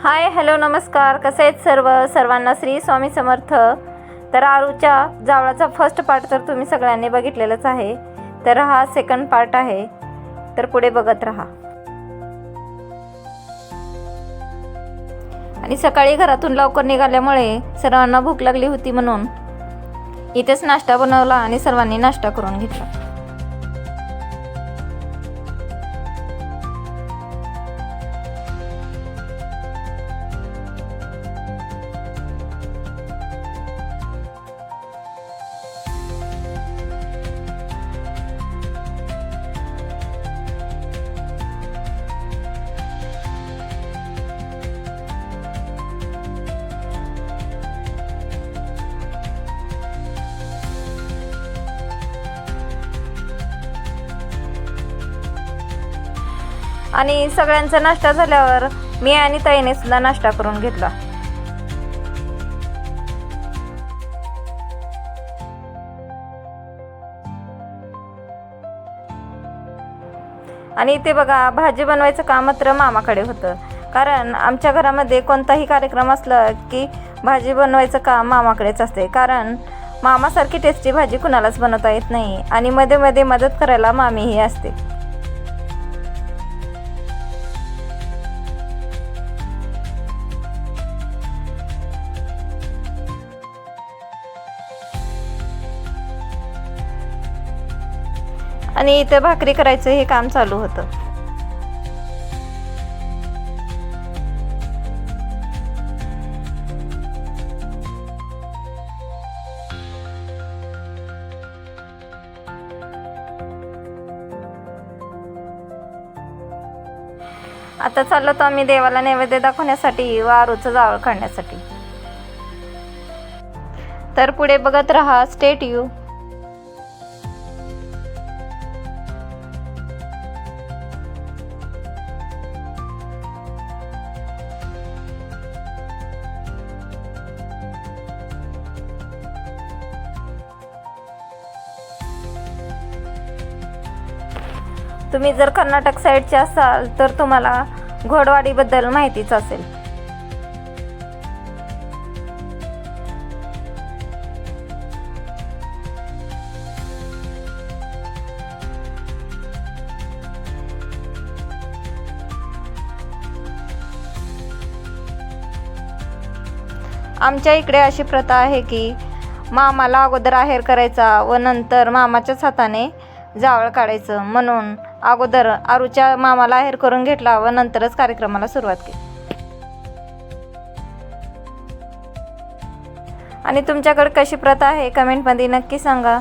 Hi hello नमस्कार, कसे आहेत सर्वांना श्री स्वामी समर्थ। तर आरूच्या जावळाचा फर्स्ट पार्ट तर तुम्ही सगळ्यांनी बघितलेलाच आहे। तर हा सेकंड पार्ट आहे, तर पुढे बघत राहा। आणि सकाळी घरातून लवकर निघाल्यामुळे सर्वांना भूक लागली होती, म्हणून इथेच नाश्ता बनवला आणि सर्वांनी नाश्ता करून घेतला। आणि सगळ्यांचा नाश्ता झाल्यावर मी आणि ताईने सुद्धा नाश्ता करून घेतला। आणि इथे बघा, भाजी बनवायचं काम मात्र मामाकडे होतं, कारण आमच्या घरामध्ये कोणताही कार्यक्रम असला की भाजी बनवायचं काम मामाकडेच असते, कारण मामासारखी टेस्टी भाजी कुणालाच बनवता येत नाही आणि मध्ये मध्ये मदत करायला मामीही असते। आणि इथे भाकरी करायचं हे काम चालू होतं। आता चाललो तो आम्ही देवाला नैवेद्य दाखवण्यासाठी व आरूचं जावळ काढण्यासाठी। तर पुढे बघत राहा, स्टेट यू। तुम्ही जर कर्नाटक साईडचे असाल तर तुम्हाला घोडवाडीबद्दल माहितीच असेल। आमच्या इकडे अशी प्रथा आहे की मामाला अगोदर आहेर करायचा व नंतर मामाच्याच हाताने जावळ काढायचं, म्हणून अगोदर आरूच्या मामाला आहेर करून घेतला व नंतरच कार्यक्रमाला सुरुवात केली। आणि तुमच्याकडे कशी प्रथा आहे कमेंटमध्ये नक्की सांगा।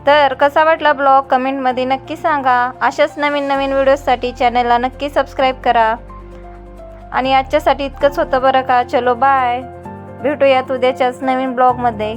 तर कसा वाटला ब्लॉग कमेंटमध्ये नक्की सांगा। अशाच नवीन नवीन व्हिडिओसाठी चॅनलला नक्की सबस्क्राईब करा। आणि आजच्यासाठी इतकंच होतं बरं का। चलो बाय, भेटूयात उद्याच्याच नवीन ब्लॉगमध्ये।